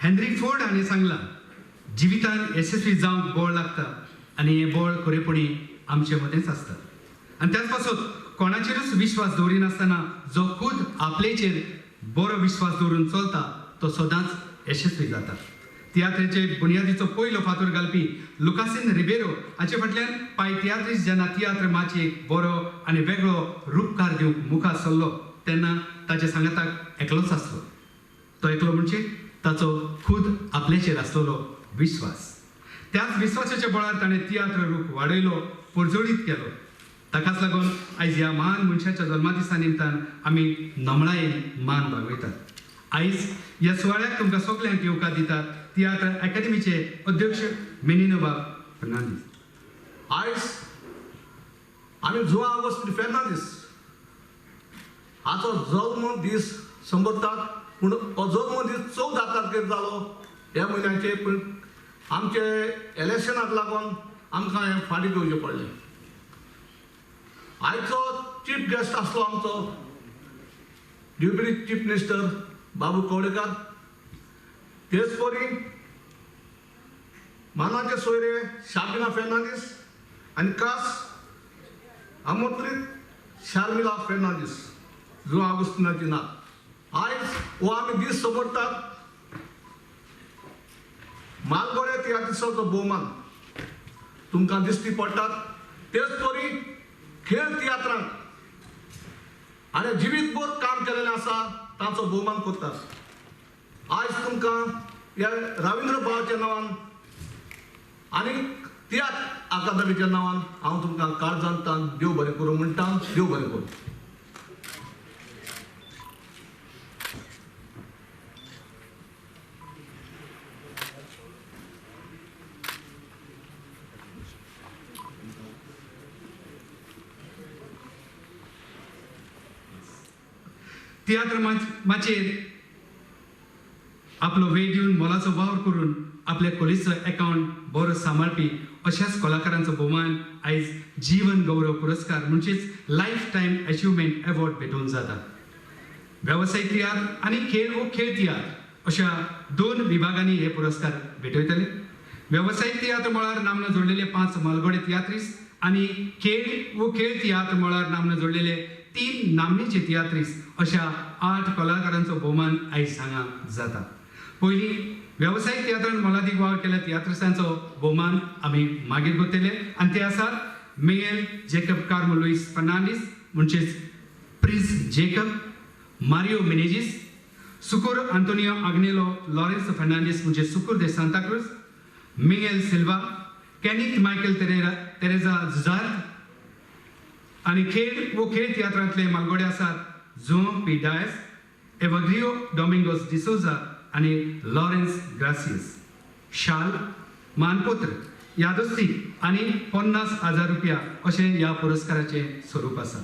Henry Ford हांणी सांगलां, जिवितान यशस्वी जावंक बोळ लागता आनी हे बोळ खरेपणी आमचे मदेंच आसता. आनी त्याच पासून कोणाचेरूच विश्वास दवरिनासतना जो खूद आपलेचेर बरो विश्वास दवरून चलता तो सदांच यशस्वी जाता. तियात्रेचे बुनयादीचो पयलो फातर घालपी लुकासिन रिबेरो हाचे फाटल्यान पाय तियात्रीस जेन्ना तियात्र माचयेक बरो आनी वेगळो रूपकार दिवंक मुखार सरलो तेन्ना ताचे सांगाताक एकलोच आसलो. तो एकलो म्हणजे ताचो खूद आपलेचेर आसलेलो विश्वास. त्याच विश्वासाच्या बळार ताणें तियात्र रूप वाडयलो, परजोडीत केलो. ताकाच लागून आयज ह्या महान मनशाच्या जल्मादिसा निमतान आमी नमळायेन मान भागयतात. आयज ह्या सुवाळ्याक तुमकां सगल्यांक येवकार दितात तियात्र अकादेमीचे अध्यक्ष मेनिनोबा फर्नांदीस. आयज आमी जुआ ऑगस्ट फेर्नांदीस हाचो जल्म दीस संबरतात. पूण हो जल्म दीस 14 तारखेर जालो ह्या म्हयन्याचे. पूण आमचे इलेक्शनाक लागून आमकां हें फाटीं घेवचें पडलें. आयचो चीफ गेस्ट आसलो आमचो डेप्युटी चीफ मिनिस्टर बाबू कवडेकार. तेच परी मानाचे सोयरे शाबिना फेर्नांदीस आनी खास आमंत्रीत शार्मिला फेर्नांदीस जुआ ऑगस्टिनाची नात. आयज हो आमी दीस समजतात. मालगोडे तियात्रिसाचो भोवमान तुमकां दिश्टी पडटात. तेच परी खेळ तियात्रांत हाणें जिवीतभर काम केलेलें आसा ताचो भोवमान करतात. आयज तुमकां ह्या रविंद्र भावाच्या नांवान आनी तियात्र अकादमीच्या नांवान हांव तुमकां काळजांतान देव बरें करूं म्हणटा. देव बरें करूं. तियात्र माचेर आपलो वेळ दिवन मोलाचो वावर करून आपल्या खोलीचो अकाउंट बरो सांबाळपी अशाच कलाकारांचो भोवमान आयज जीवन गौरव पुरस्कार म्हणजेच लायफ टायम अचिव्हमेंट अवॉर्ड भेटोवन जाता. वेवसायीक तियात्र आनी खेळ वो खेळ तियात्र अशा 2 विभागांनी हे पुरस्कार भेटयतले. वेवसायीक तियात्र मळार नामना जोडलेले 5 मालगोडे तियात्रीस आनी खेळ वो खेळ तियात्र मळार नामना जोडलेले 3 नामनेचे तियात्रीस अशा 8 कलाकारांचो भोवमान आयज हांगा जाता. पयलीं वेवसायीक तियात्रान मोलादीक वावर केल्या तियात्रिसांचो भोवमान आमी मागीर करतले आनी ते आसात मिगेल जेकब कार्मो लुईस फर्नांडीस म्हणजेच प्रिन्स जेकब, मारियो मेनेजीस, सुकुर आंतोनियो आग्नेलो लॉरेन्स फर्नांडीस म्हणजे सुकुर दे सांता क्रूज, मिगेल सिल्वा, केनिथ मायकल तेरेजा जुजार्द आनी खेळ वो खेळ तियात्रांतले मालगोडे आसात जुओ पी डायस, एवग्रियो डोमिंगोस डिसोजा आनी लॉरेन्स ग्रासियस. शाल, मानपत्र, यादस्ती आनी 50,000 रुपया अशें ह्या पुरस्काराचे स्वरूप आसा.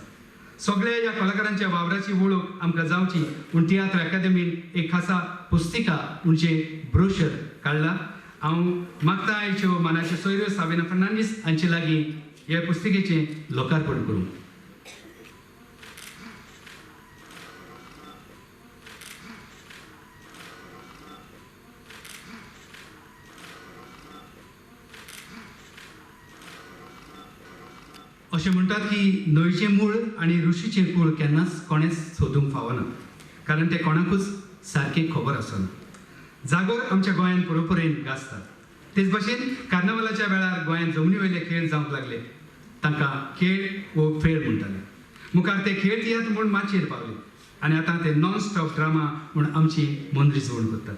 सगळ्या ह्या कलाकारांच्या वावराची वळख आमकां जावची म्हूण तियात्र अकादेमीन एक खासा पुस्तिका म्हणजे ब्रोशर काडला. हांव मागता आयच्यो मानाच्यो सोयऱ्यो साबिना फर्नांडीस हांचे लागीं ह्या पुस्तिकेचें लोकार्पण करूं. अशें म्हणटात की न्हंयचें मूळ आनी ऋषीचें कूळ केन्नाच कोणेंच सोदूंक फावना, कारण तें कोणाकूच सारकें खबर आसना. जागोर आमच्या गोंयांत परंपरेन गाजतात. तेच भशेन कार्नावालाच्या वेळार गोंयांत जमनी वयले खेळ जावंक लागले. तांकां खेळ वो फेर म्हणटाले. मुखार ते खेळ तियात्र म्हूण माचयेर पावले आनी आतां ते नॉन स्टॉप ड्रामा म्हूण आमची मंद्री जोड करतात.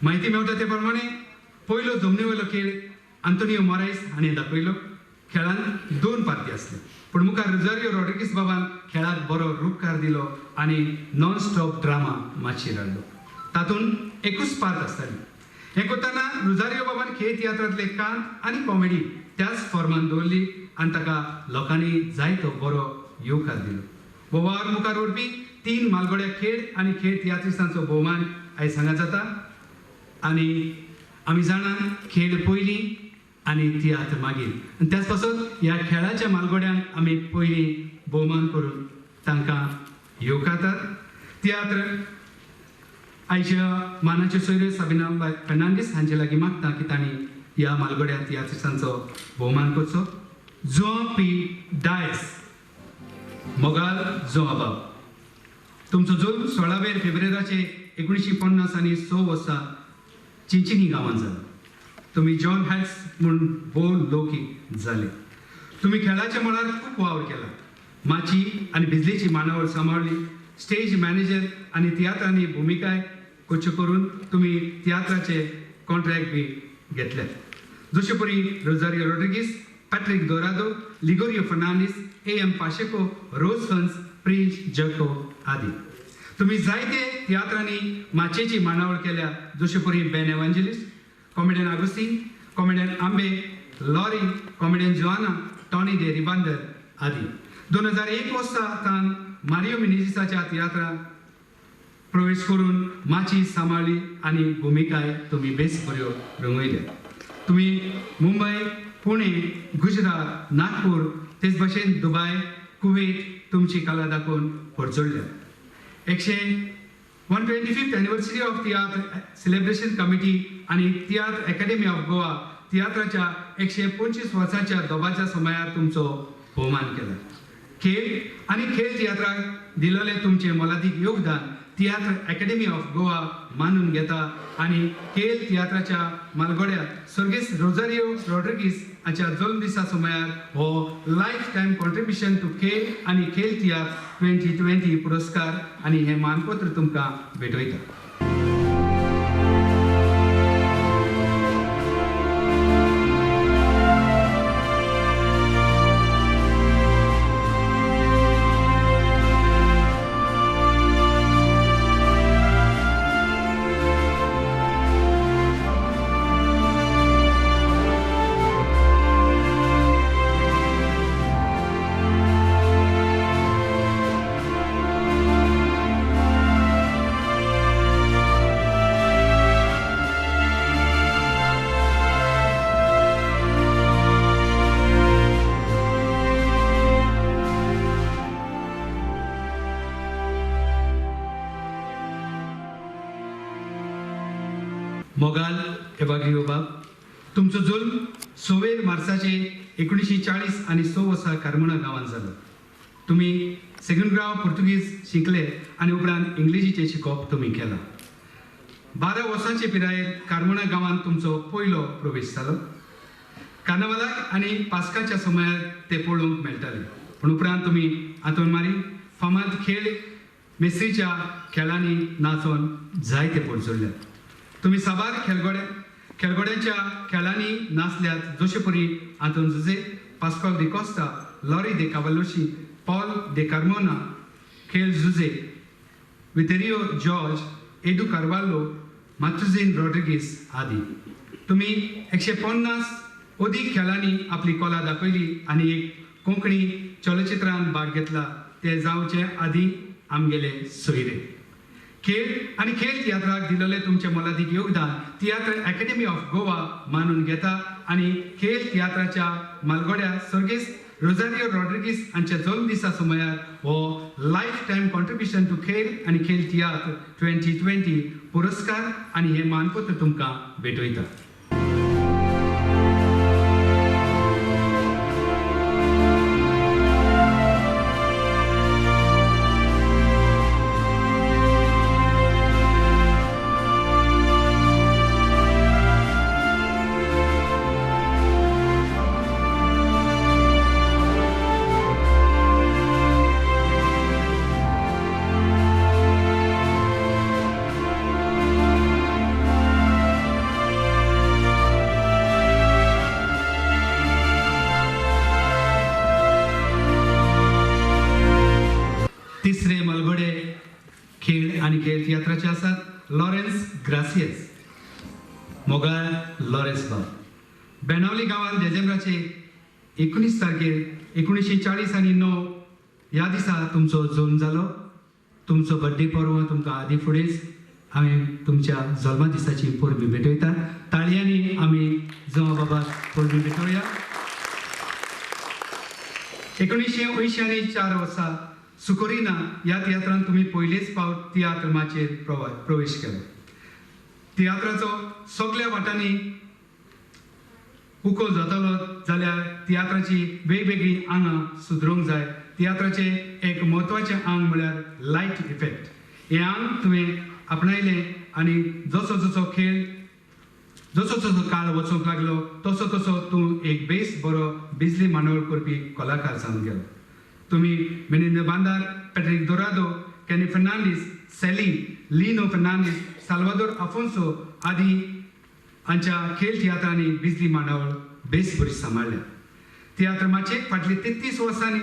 म्हायती मेळटा ते प्रमाणे पयलो जमनी वयलो खेळ आंतोनियो मोरायस हाणें दाखयलो. खेळांत 2 पार्टी आसले, पूण मुखार रोजारियो रॉड्रिगीस बाबान खेळाक बरो रूपकार दिलो आनी नॉन स्टॉप ड्रामा माचयेर हाडलो. तातूंत एकूच पार्ट आसताली. हें करतना रोजारियो बाबान खेळ तियात्रांतले कांत आनी कॉमेडी त्याच फॉर्मान दवरली आनी ताका लोकांनी जायतो बरो येवकार दिलो. हो वावर मुखार व्हरपी 3 मालगोड्या खेळ आनी खेळ तियात्रिसांचो भोवमान आयज हांगा जाता. आनी आमी जाणा खेळ पयलीं आनी तियात्र मागीर. आनी त्याच पासून ह्या खेळाच्या मालगोड्यांक आमी पयलीं भोवमान करून तांकां येवकारतात. तियात्र आयच्या मानाच्यो सोयऱ्यो साबिना फेर्नांडीस हांचे लागीं मागता की तांणी ह्या मालगड्या तियात्रिसांचो भोवमान करचो. जोआ पी डायस मोगाल जोआ बाब. तुमचो जल्म 16 फेब्रुवारीचे 1950 आनी 6 वर्सां चिंचिनी गांवांत जालो. तुम्ही जॉन हॅट्स म्हणून भोव लौकीक जाले. तुम्ही खेळाच्या मळार खूप वावर केला. माची आणि बिजलीची मांडावळ सांबाळली. स्टेज मॅनेजर आणि तियात्रांनी भूमिकाय कच्यो करून तुम्ही तियात्राचे कॉन्ट्रॅक्ट बी घेतले. जशे परी रोजारियो रॉड्रिगीस, पॅट्रिक दोरादो, लिगोरियो फर्नांडीस, A.M. पाशेको, रोज हन्स, प्रिन्स जको आदी. तुम्ही जायते तियात्रांनी माचेची मांडावळ केल्या. जशे परी Ben Evangelist, comedian Agostinho, comedian Ambe, Lorry, comedian Joanna, Tony de Ribandar आदी. 2001 वर्सा तान मारियो मिनेझिसाच्या तियात्रांत प्रवेश करून माची सांबाळली आणि भूमिकाय तुम्ही बेस बऱ्यो रंगयल्या. तुम्ही मुंबय, पुणे, गुजरात, नागपूर तेच भशेन दुबय, कुवेत तुमची कला दाखोवन परचडल्या. 125th anniversary of tiatr celebration committee आणि तियात्र अकॅडमी ऑफ गोवा तियात्राच्या 125 वर्सांच्या दोबाच्या समयार तुमचो भोवमान केला. खेळ आणि खेळ तियात्राक दिलेले तुमचे मोलादीक योगदान तियात्र अकॅडमी ऑफ गोवा मानून घेता आणि खेळ तियात्राच्या मालगड्यात सर्गेस रोजारियो रॉड्रिगीस हाच्या जल्म दिसा समयार हो लायफ टायम कॉन्ट्रिब्युशन टू खेळ आणि खेळ तियात्र 2020 पुरस्कार आणि हे मानपत्र तुमकां भेटयता. मोगाल एवाग्रियो बाब. तुमचो जल्म 26 मार्चाचे 1940 आणि 6 वर्सां कार्मोना गांवांत जालो. तुम्ही सेकंड ग्राव पुर्तुगीज शिकले आणि उपरांत इंग्लिशीचे शिकोवप तुम्ही केला. 12 वर्सांचे पिरायेंत कार्मोना गांवांत तुमचो पयलो प्रवेश जालो. कार्नावालाक आणि पास्काच्या समयार ते पळोवंक मेळटाले. पूण उपरांत तुम्ही आंतोनमारी, फामाद खेळ मेस्त्रीच्या खेळांनी नाचोन जायते परचडल्यात. तुम्ही साबार खेळगड्यांच्या खेळांनी नाचल्यात. जशे परी आंतोन जुजे, पास्कॉल दे कॉस्टा, लॉरी दे कावालोशी, पॉल दे कार्मोना, खेळ जुजे, वितेरियो जॉर्ज, एडू कार्वालो, मातुझीन रॉड्रिगीस आदी. तुम्ही 150 अदीक खेळांनी आपली कला दाखयली आणि एक कोंकणी चलचित्रांत भाग घेतला. ते जावचे आदी आमगेले सोयरे. खेळ आणि खेळ तियात्राक दिलेले तुमचे मोलादीक योगदान तियात्र अकॅडमी ऑफ गोवा मानून घेता आणि खेळ तियात्राच्या मालगड्या सर्गेस रोजारियो रॉड्रिगीस हांच्या जल्म दिसा समयार हो लायफ टायम कॉन्ट्रिब्युशन टू खेळ आणि खेळ तियात्र 2020 पुरस्कार आणि हे मानपत्र तुमकां भेटयता. तिसरे मलगडे खेळ आणि खेळ तियात्राचे आसात. लॉरेन्स ग्रासियस मोगाल लॉरेन्स बाब. बेनावली गांवांत डिसेंबराचे 19 तारखेर 1940 आणि 9 ह्या दिसा तुमचो जल्म जालो. तुमचो बर्थडे पर्व तुमकां आदी फुडेंच हांवें तुमच्या जल्मा दिसाची परबी भेटयता. ताळयांनी आमी जमा बाबाक परबी भेटोवया. 1984 वर्सा सुकोरिना ह्या तियात्रांत तुमी पयलेच फावट तियात्र माचयेर प्रवेश केलो. तियात्राचो सगळ्या वाटांनी उखल जातालो जाल्यार तियात्राची वेगवेगळी आंगां सुदरूंक जाय. तियात्राचे एक म्हत्वाचें आंग म्हळ्यार लायट इफेक्ट. हें आंग तुवें आपणायलें आनी जसो जसो खेळ जसो जसो काळ वचूंक लागलो तसो तसो तूं एक बेस बरो बिजली मांडवळ करपी कलाकार जावन गेलो. तुमी मेनिंदो बांदार, पॅट्रिक दोरादो, कॅनी फर्नांडीस, सॅली, लिनो फर्नांडीस, साल्वादोर आफोन्सो आदी हांच्या खेळ तियात्रांनी बिजली मांडावळ बेस बरी सांबाळल्या. तियात्र माचयेक फाटली 33 वर्सांनी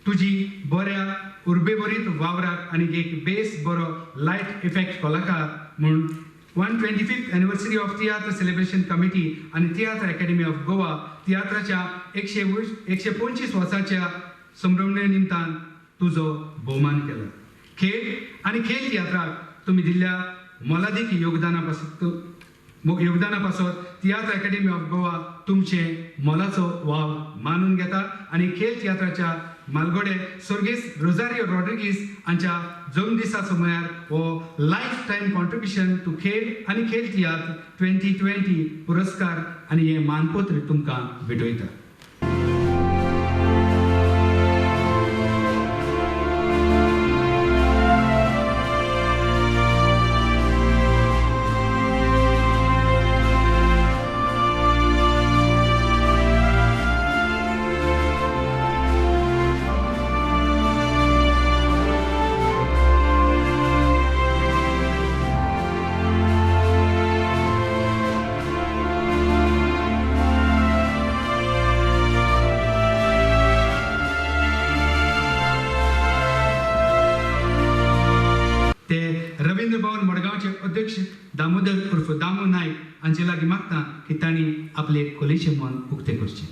तुजी बऱ्या उर्बेभरीत वावराक आनी एक बेस बरो लायट इफेक्ट कलाकार म्हूण 125th anniversary of tiatr celebration committee आनी तियात्र अकॅडमी ऑफ गोवा तियात्राच्या 125 वर्साच्या संभ्रमणे निमतान तुजो भोवमान केला. खेळ आनी खेळ तियात्राक तुमी दिल्ल्या मोलादीक योगदाना पासत तियात्र अकॅडमी ऑफ गोवा तुमचे मोलाचो वाव मानून घेता आनी खेळ तियात्राच्या मालगोडे सर्गेस रोजारियो रॉड्रिगीस हांच्या जल्मदिसाचो म्हळ्यार हो लायफ टायम कॉन्ट्रिब्युशन टू खेळ आनी खेळ तियात्र 2020 पुरस्कार आनी हे मानपत्र तुमकां भेटयता. रवींद्र भवन मडगांवचे अध्यक्ष दामोदर उर्फ दामू नायक हांचे लागीं मागता की तांणी आपले कलेचें मन उक्तें करचें.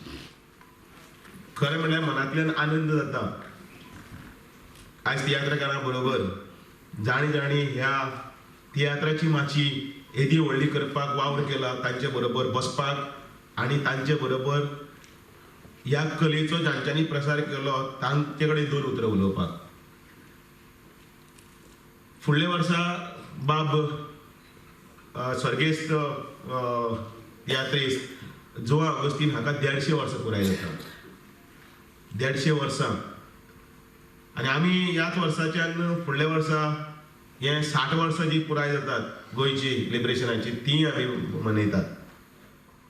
खरें म्हणल्यार मनांतल्यान आनंद जाता. आयज तियात्रकारां बरोबर जाणी ह्या तियात्राची माची येदी व्हडली करपाक वावर केला, तांचे बरोबर बसपाक आनी तांचे बरोबर ह्या कलेचो जांच्यांनी प्रसार केलो तांचे कडेन 2 उतरां उलोवपाक. फुडल्या वर्सा बाब स्वर्गेस्त तियात्रीस्ट जोआ ऑगस्टीन हाका 150 वर्सां पुराय जाता. 150 वर्सां आनी आमी ह्याच वर्साच्यान फुडल्या वर्सा हे 60 वर्सां जी पुराय जातात गोंयची लिबरेशनाची ती आमी मनयतात.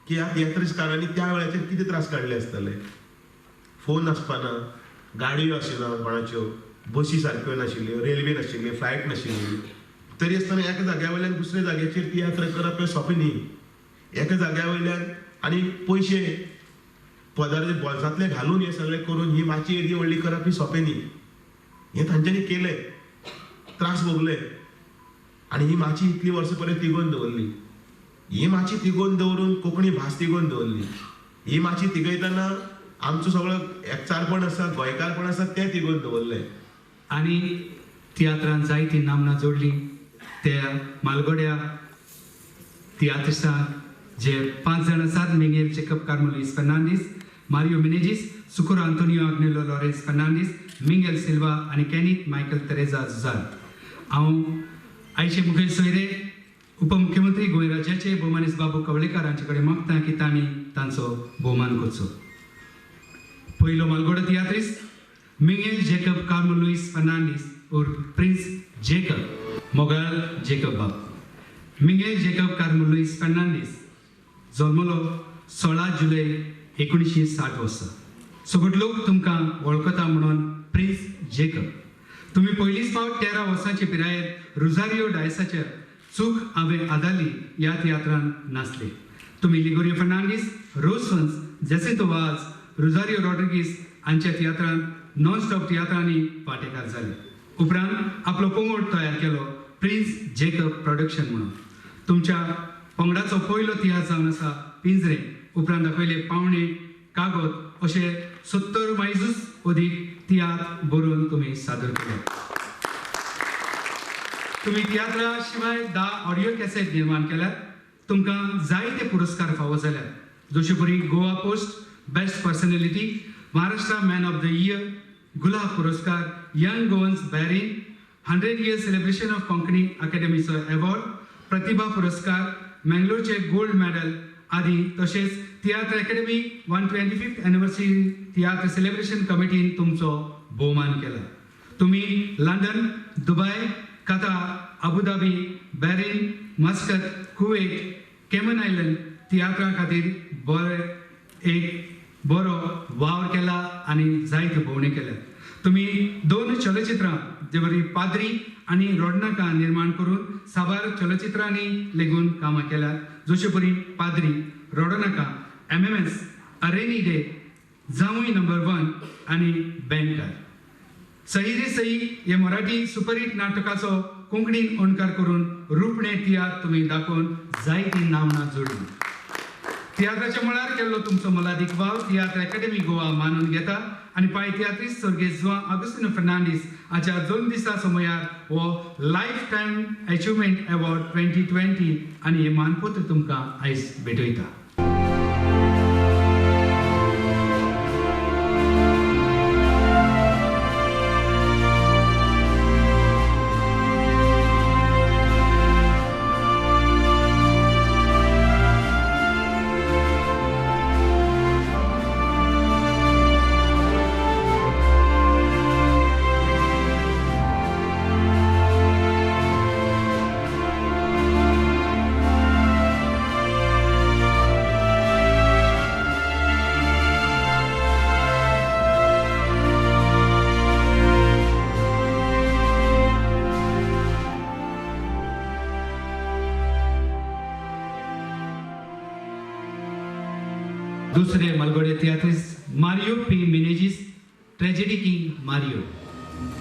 की ह्या तियात्रकारांनी त्या वेळाचेर कितें त्रास काडले आसतले. फोन आसपाना, गाडयो आशिना कोणाच्यो, बसी सारक्यो नाशिल्ल्यो, रेल्वे नाशिल्ली, फ्लायट नाशिल्ली. तरी आसतना एका जाग्या वयल्यान दुसऱ्या जाग्याचेर तियात्र करप हें सोंपें न्ही. एका जाग्या वयल्यान आनी पयशे पदार्थ बोल्सांतले घालून हें सगळें करून ही माची येदी व्हडली करप ही सोंपें न्ही. हें तांच्यांनी केलें, त्रास भोगले आनी ही माची इतली वर्सां पर्यंत तिगोवन दवरली. ही माची तिगोवन दवरून कोंकणी भास तिगोवन दवरली. ही माची तिगयतना आमचो सगळो एकचारपण आसा, गोंयकारपण आसा तें तिगोवन दवरलें. आनी तियात्रांत जायतीं नामनां जोडलीं. त्या मालगोड्या तियात्रिस्टांत जे 5 जाण आसात, मिगेल जेकब कार्मेलीस फर्नांडीस, मारियो मिनेजीस, सुकुरो आंतोनियो आग्नेलो लॉरेन्स फर्नांडीस, मिगेल सिल्वा आनी कॅनीथ मायकल तेरेजा झुजार. हांव आयचे मुखेल सोयरे उपमुख्यमंत्री गोंय राज्याचे भोवमानीस बाबू कवळेकार हांचे कडेन मागता की तांणी तांचो भोवमान करचो. पयलो मालगोडो तियात्रिस्ट मिगेल जेकब कार्मेलीस फर्नांडीस उर्फ प्रिन्स जेकब, मोगाल जेकब बाब. मिगेल जेकब कार्मेलीस फर्नांडीस जल्मलो 16 जुलय 1960 वर्सा. सगळे लोक तुमकां वळखता म्हणून प्रिन्स जेकब. तुमी पयलींच फावट 13 वर्सांचे पिरायेर रोजारियो डायसाचेर चूक हांवें आदाली ह्या तियात्रांत नाचले. तुमी लिगोरियो फर्नांडीस, रोसफन्स, जेसिंतो वाज, रोजारियो रॉड्रिगीस हांच्या तियात्रांत नॉन स्टॉप तियात्रांनी वांटेकार जाले. उपरांत आपलो पंगड तयार केलो प्रिन्स जेकब प्रोडक्शन म्हणून. तुमच्या पंगडाचो पयलो तियात्र जावन आसा पिंजरे. उपरांत दाखयले पावणे, कागद अशे 70 मायजूच अदीक तियात्र बरोवन तुमी सादर केले. तुमी तियात्रा शिवाय 10 ऑडिओ कॅसेट निर्माण केल्यात. तुमकां जायते पुरस्कार फावो जाल्यात, जशे परी Goa post best personality, Maharashtra man of the year, Gulab पुरस्कार, young Goans Bahrain 100 years celebration of Konkani अकॅडमीचो अवॉर्ड, प्रतिभा पुरस्कार, मंगलोरचे गोल्ड मेडल आदी तसेच tiatr academy 125th anniversary tiatr celebration कमिटीन तुमचो भोवमान केला. तुम्ही London, Dubai, Qatar, Abu Dhabi, Bahrain, Muscat, Kuwait, Cayman island तियात्रा खातीर बरो वावर केला आणि जायत्यो भोवण्यो केल्या. तुम्ही 2 चलचित्रां जेवरी पाद्री आणि रोडनाका निर्माण करून साबार चलचित्रांनी लेगून कामां केल्यात. जशे परी पाद्री, रोडनाका, MMS, अ रेनी डे, जावूय नंबर 1 आणि बँकर. सही रे सही हे मराठी सुपरहिट नाटकाचो कोंकणीन अणकार करून रूपणे तियात्र तुम्ही दाखोवन जायतीं नामनां जोडली. तियात्राच्या मळार केल्लो तुमचो मोलादीक वाव तियात्र अकॅडमी गोवा मानून घेता आणि पाय तियात्रीस्ट स्वर्गीय जुआं आगुस्तिनो फर्नांडीस हाच्या जल्मदिसा समयार हो लायफ टायम अचिव्हमेंट अवॉर्ड 2020 आणि हे मानपत्र तुमकां आयज भेटयता. दुसरे मलगोडे tiatrist Mario P Menezes, tragedy king Mario,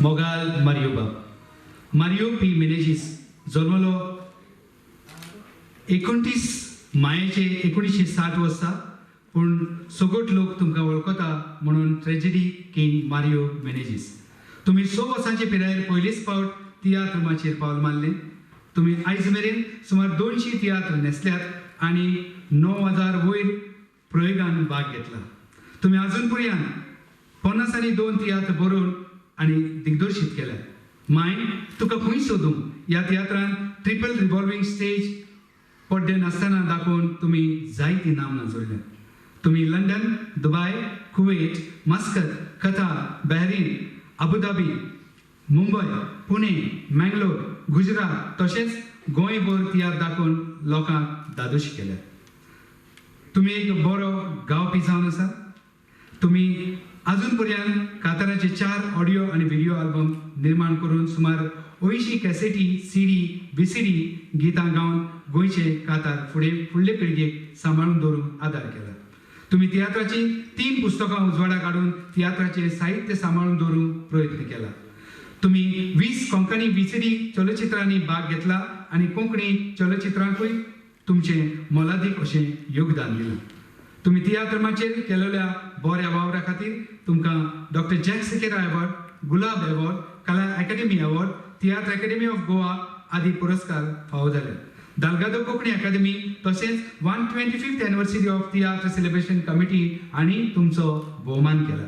मोगाल मारियोबा. मारियो पी मिनेजिस जल्मलो 29 मायेचे 1960 वर्सा, पूण सगळो लोक तुमकां वळखता म्हणून ट्रेजेडी किंग मारियो मिनेजिस. तुम्ही 6 वर्सांचे पिरायेर पयलीच फावट तियात्र माचयेर पावल मारलें. तुम्ही आयज मेरेन सुमार 200 तियात्र न्हेसल्यात आणि 9000 वयर प्रयोगान भाग घेतला. तुम्ही अजून पर्यंत 50 तियात्र बरोवन आणि दिग्दर्शीत केल्या. माय तुका खंय सोदूं ह्या तियात्रान ट्रिपल रिव्हॉल्विंग स्टेज पड्डे नासतना दाखोवन तुम्ही जायतीं नामनां जोडल्या. तुम्ही London, Dubai, Kuwait, Muscat, Qatar, Bahrain, Abu Dhabi, Mumbai, Pune, Mangalore, Gujarat तशेंच गोंयभर तियात्र दाखोवन लोकांक दादोशी केल्या. तुम्ही एक बरो गावपी जावन आसा. तुम्ही अजून पर्यंत काताराचे 4 ऑडिओ आणि व्हिडिओ आल्बम निर्माण करून सुमार 80 कॅसेटी, CD, VCD गितां गावन गोंयचे कातार फुडले पिळगेक सांबाळून दवरूंक आदार केला. तुम्ही तियात्राची 3 पुस्तकां उजवाडाक हाडून तियात्राचे साहित्य सांबाळून दवरूंक प्रयत्न केला. तुम्ही 20 कोंकणी VCD चलचित्रांनी भाग घेतला आणि कोंकणी चलचित्रांकूय तुमचे मोलादीक अशें योगदान दिलां. तुम्ही तियात्र माचयेर केलेल्या बऱ्या वावरा खातीर तुमकां डॉक्टर जॅक सेकेरा अवॉर्ड, गुलाब अवॉर्ड, कला academy award, tiatr academy of Goa आदी पुरस्कार फावो जाले. दालगादो कोंकणी अकादमी तसेच 125th anniversary of tiatr celebration committee आणि तुमचो भोवमान केला.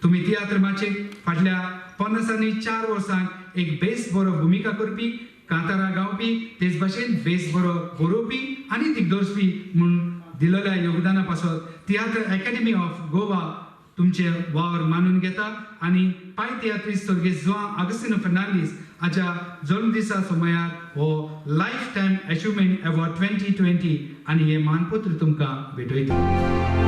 तुम्ही तियात्र माचयेर फाटल्या 54 वर्सांक एक बेस बरो भुमिका करपी, कांतारा गावपी, तेच भाशेन बेस बरो बरोवपी आणि दिग्दर्शपी म्हूण दिलेल्या योगदाना पासत तियात्र अकॅडमी ऑफ गोवा तुमचे वावर मानून घेता आणि पाय तियात्रिस्ट स्वर्गीय जुआं आगुस्तिनो फर्नांडीस हाच्या जल्मदिसा समयार हो लायफ टायम अचिव्हमेंट अवॉर्ड 2020 आणि हे मानपत्र तुमकां भेटयता.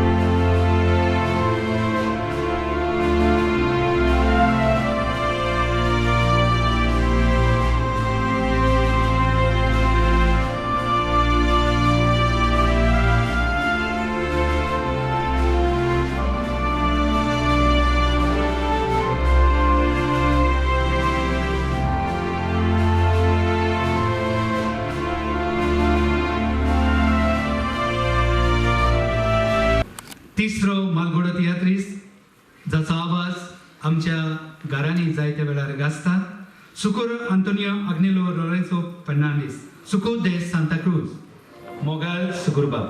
तिसरो मालगोडो तियात्रिस्ट जाचो आवाज आमच्या घरांनी जायत्या वेळार गाजता, सुकोर आंतोनियो अग्नेलो लोरेन्सो फर्नांडीस, सुकोर दे सांता क्रूज, मोगाल सुकुरबाब.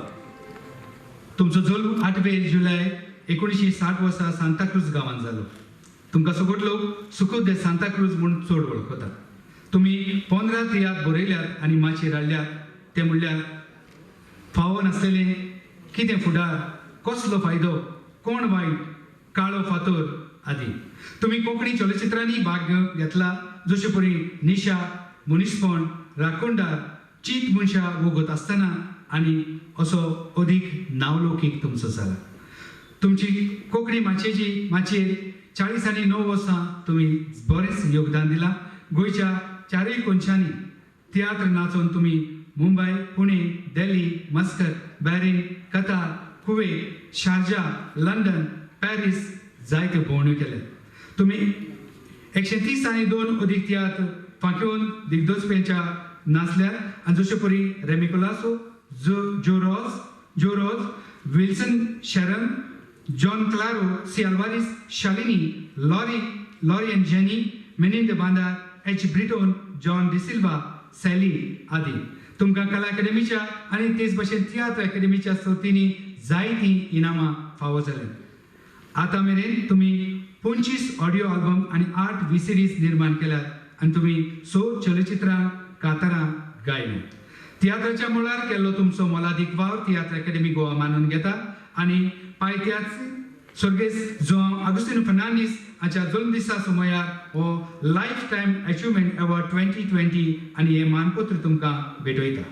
तुमचो जल्म 8 जुलय 1960 वर्सा सांता क्रूज गांवांत जालो. तुमकां सगळो लोक सुखो दे सांताक्रूज म्हूण चड वळखतात. तुमी 15 तियात्र बरयल्यात आनी माचयेर हाडल्यात. ते म्हणल्यार फावो नासलेले, कितें फुडार, कसलो फायदो, कोण वायट, काळो फातोर आदी. तुमी कोंकणी चलचित्रांनी भाग घेतला, जशे परी निशा, मनीसपण, राखणदार, चीत मनशां वगत आसतना आनी असो अदीक नावलौकीक तुमचो जाला. तुमची कोंकणी माचयेर 40 आनी 9 वर्सां तुमी बरेंच योगदान दिलां. गोंयच्या चारय कोनशांनी तियात्र नाचोवन तुमी Mumbai, Pune, Delhi, Muscat, Bahrain, Qatar, Kuwait, Sharjah, London, Paris जायत्यो भोंवड्यो केल्यात. तुमी 130 आनी 2 अदीक तियात्र फांक्योन दिग्दोजपेच्या नाचल्यात, आनी जशे परी Remmie Colaco, Jaroz, Wilson Sharon, John Claro, C Alvares, Shalini, Lorry and Jenny, Menino de Bandar, H Britton, John D'Silva, Sally आदी. तुमकां कला अकादेमीच्या आनी तेच भशेन तियात्र अकादेमीच्या सर्तींनी जायतीं इनामां फावो जाल्यात. आतां मेरेन तुमी 25 ऑडिओ आल्बम आनी 8 VCDs निर्माण केल्यात आनी तुमी 6 चलचित्रां, कांतारां गायल्यात. तियात्राच्या मुळार केल्लो तुमचो मोलादीक वावर तियात्र अकादेमी गोवा मानून घेता आनी पायत्याच सर्गेस्त जोआंव आगुस्तिनो फर्नांडीस हाच्या जल्मदिसा सुमयार हो लायफ टायम अचिव्हमेंट अवॉर्ड 2020 आनी हे मानपत्र तुमकां भेटयता.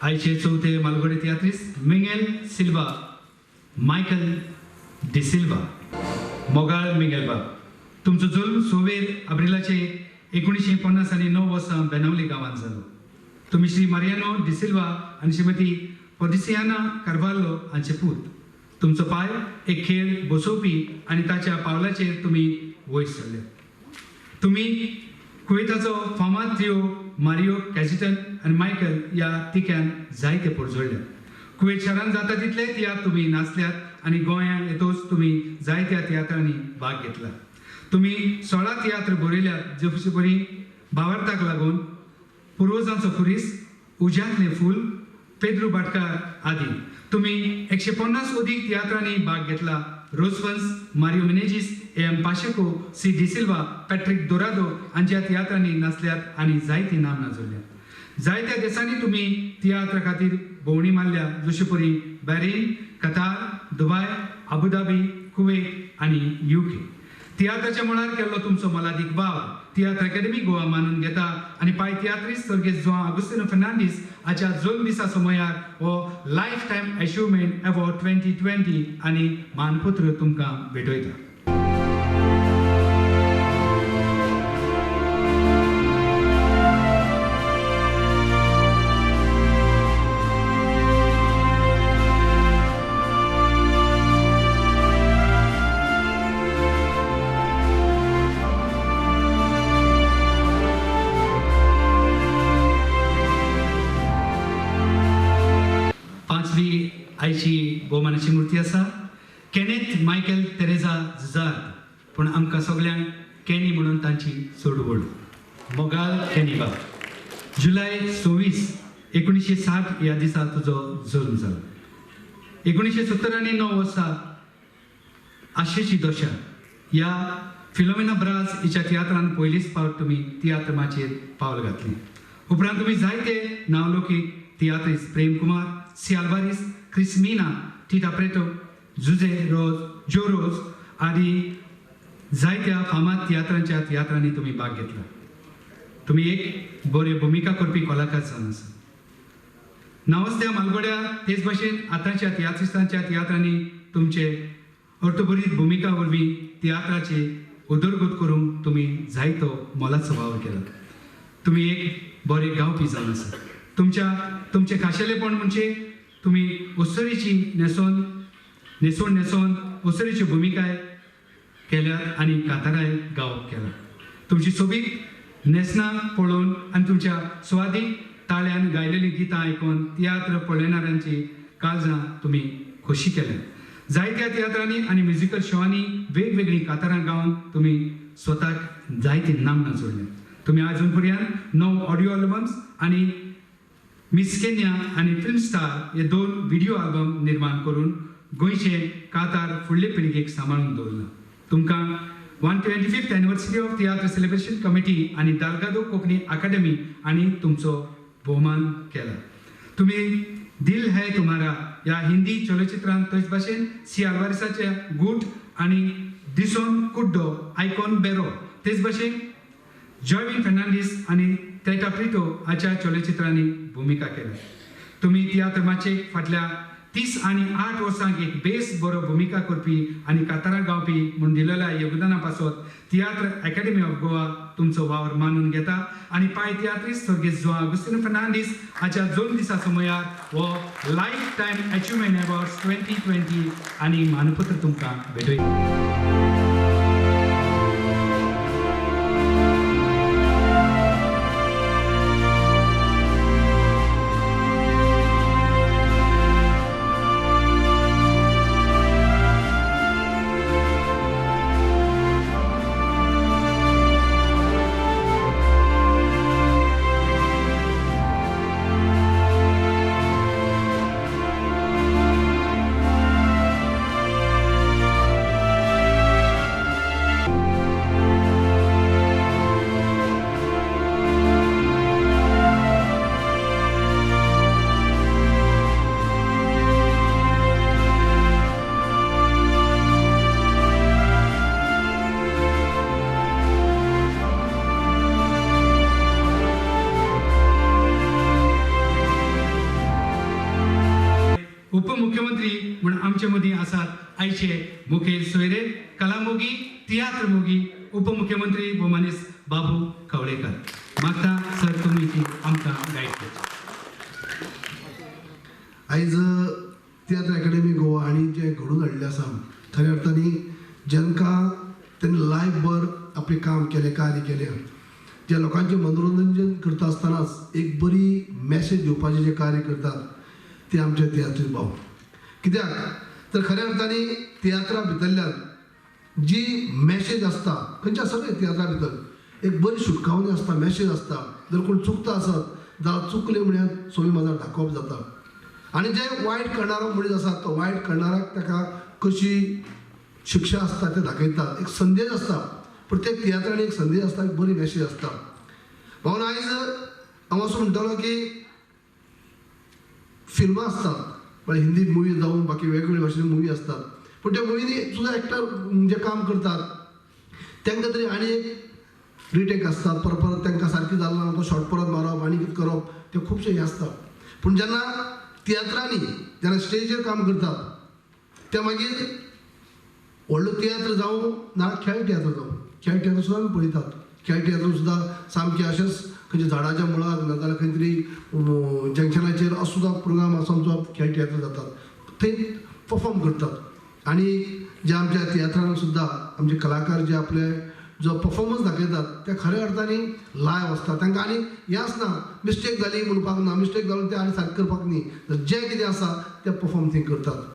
आयचे चौथे मालगुडी तियात्रिस्ट मिंगेल सिल्वा, मायकल डिसिल्वा, मोगाळ मिंगेल बाब. तुमचो जल्म 26 एप्रिलाचे 1950 आनी 9 वर्सां बेनावली गांवांत जालो. तुमी श्री मारियानो डिसिल्वा आनी श्रीमती पोदिसियाना कार्वालो हांचे पूत. तुमचो पाय एक खेळ बसोवपी आनी ताच्या पावलाचेर तुमी वयर सरले. तुमी कुवेताचो फामाद त्रियो मारियो कॅजिटन आनी मायकल ह्या तिक्यान जायते परजोडल्या. कुवेत शारांत जाता तितले तियात्र तुमी नाचल्यात आनी गोंयांत येतोच तुमी जायत्या तियात्रांनी भाग घेतला. तुमी 16 तियात्र बरयल्यात, जशे परी भावार्थाक लागून, पुर्वजांचो खुरीस, उज्यांतलें फूल, पेद्रू भाटकार आदी. तुमी 150 अदीक तियात्रांनी भाग घेतला. रोजवन्स, मारियो मेनेजीस, एम पाशेको, सी डिसिल्वा, पॅट्रिक दोरादो हांच्या तियात्रांनी नाचल्यात आनी जायतीं नामनां जोडल्यात. जायत्या देशांनी तुमी तियात्रा खातीर भोंवडी मारल्या, जशे परी बॅरिन, कतार, दुबय, अबुधाबी, कुवेत आनी UK. तियात्राच्या मुळार केल्लो तुमचो मोलादीक वावर तियात्र अकादेमी गोवा मानून घेता आनी पाय तियात्रिस्ट सर्गेस्त जोआंव आगुस्तिनो फर्नांडीस हाच्या जल्मदिसा सुमयार हो लायफ टायम अचिव्हमेंट अवॉर्ड 2020 आनी मानपत्र तुमकां भेटयता. आयची भोवमानाची मूर्ती आसा केनेथ मायकल तेरेजा झुजार्द, पूण आमकां सगळ्यांक कॅनी म्हणून तांची चड व्हड. मोगाल कॅनी बाब, जुलय 26, 1960 ह्या दिसा तुजो जल्म जालो. 1970 आनी 9 वर्सां आशेची दशा ह्या फिलोमिना ब्रास हिच्या तियात्रांत पयलीच फावट तुमी तियात्र माचयेर पावल घातलें. उपरांत तुमी जायते नावलौकीक तियात्रिस्ट प्रेम कुमार, सी अल्वारिस, क्रिस मीना, टिटा प्रेटो, जुजे रोज, जो रोज आदी जायत्या फामाद तियात्रांच्या तियात्रांनी तुमी भाग घेतला. तुमी एक बरे भुमिका करपी कलाकार जावन आसा. नावस्त्या मालगोड्या तेच भशेन आतांच्या तियात्रिस्टांच्या तियात्रांनी तुमचे अर्थभरीत भुमिका वरवीं तियात्राचे उदरगत करूंक तुमी जायतो मोलाचो वावर केला. तुमी एक बरे गावपी जावन आसा. तुमचे खाशेलेपण म्हणजे तुमी उसळीची नेसोन उसळीची भुमिकाय केल्यात आनी कांताराय गावप केला. तुमची सोबीत नेसना पळोवन आनी तुमच्या स्वादीक ताळ्यान गायलेलीं गितां आयकून तियात्र पळयणाऱ्यांची काळजां तुमी खोशी केल्या. जायत्या तियात्रांनी आनी म्युजिकल शोंनी वेगवेगळीं कातारां गावन तुमी स्वताक जायतीं नामनां जोडल्या. तुमी आजून पर्यंत 9 ऑडिओ अल्बम्स आनी मिस केन्या आनी फिल्म स्टार हे 2 व्हिडिओ अल्बम निर्माण करून गोंयचे कातार फुडले पिळगेक सांबाळून दवरला. तुमकां 125th anniversary of tiatr celebration committee आनी दालगादो कोंकणी अकादमी आनी तुमचो भोवमान केला. तुमी दिल है तुम्हारा ह्या हिंदी चलचित्रांत तेच भाशेन सी आल्वारेसाचे गूट आनी दिसोन कुड्डो आयकॉन बेरो तेच भाशेन जॉयविन फर्नांडीस आनी तेटा प्रिटो हाच्या चलचित्रांनी भुमिका केल्या. तुमी तियात्र माचयेक फाटल्या 30 आनी 8 वर्सांक एक बेस बरो भुमिका करपी आनी कातारां गावपी म्हूण दिलेल्या योगदाना पासत तियात्र अकॅडमी ऑफ गोवा तुमचो वावर मानून घेता आनी पाय तियात्रीस सर्गेस्त जो अगुस्तिनो फर्नांडीस हाच्या जल्मदिसा समयार हो लायफ टायम अचिव्हमेंट अवॉर्ड्स 2020 आनी मानपत्र तुमकां भेटयता. उपमुख्यमंत्री म्हणून आमचे मदीं आसात आयचे मुखेल सोयरे कलामोगी तियात्र मोगी उपमुख्यमंत्री भोमानीस बाबू कवळेकर. मागता सर तुमी ती आमकां गायड करता. आयज तियात्र अकॅडमी गोवा आणि जे घडून हाडलें आसा खऱ्या अर्थांनी जेंकां तेणें लायफभर आपलें काम केलें कार्य केलें ज्या लोकांचें मनोरंजन करता आसतनाच एक बरी मॅसेज दिवपाचें जें कार्य करतात ते आमचे तियात्री भाव. कित्याक तर खऱ्या अर्थांनी तियात्रा भितरल्यान जी मॅसेज आसता खंयच्या सगळ्या तियात्रा भितर एक बरी शिटकावणी आसता मॅसेज आसता. जर कोण चुकता आसत जाल्यार चुकले म्हणून सोमी माजार दाखोवप जाता आनी जे वायट करणारो मनीस आसा तो वायट करणाराक ताका कशी शिक्षा आसता ते दाखयतात. एक संदेश आसता प्रत्येक तियात्रांनी एक संदेश आसता एक बरी मॅसेज आसता. म्हणून आयज हांव असो म्हणटलो की फिल्मां असतात पण हिंदी मुवी जावन बाकी वेगवेगळे भाशेन मुवी असतात पण त्या मुवीनी सुद्धा एक्टर जे काम करतात तांकां तरी आनी एक रिटेक आसतात परत तांकां सारकी जालें ना तो शॉर्ट परत मारप आनी कितें करप ते खुबशे हे आसता. पूण जेन्ना तियात्रांनी जेन्ना स्टेजीर काम करतात ते मागीर व्हडलो तियात्र जावं ना खेळ तियात्र जावं खेळ तियात्र सुद्दां आमी पळयतात. खेळ तियात्र सुद्दां सामकें अशेंच खंयच्या झाडाच्या मुळार नाजाल्यार खंय तरी जंक्शनाचेर असो सुद्दां प्रोग्राम आसा आमचो खेळ तियात्र जातात थंय परफॉर्म करतात आनी जे आमच्या तियात्रांत सुद्दां आमचे कलाकार जे आपले जो परफॉर्मन्स दाखयतात ते खऱ्या अर्थांनी लायव्ह आसता. तांकां आनी हें आसना मिस्टेक जाली म्हणपाक ना मिस्टेक जावन ते आनी सारकें करपाक न्ही जे कितें आसा ते परफॉर्म थंय करतात.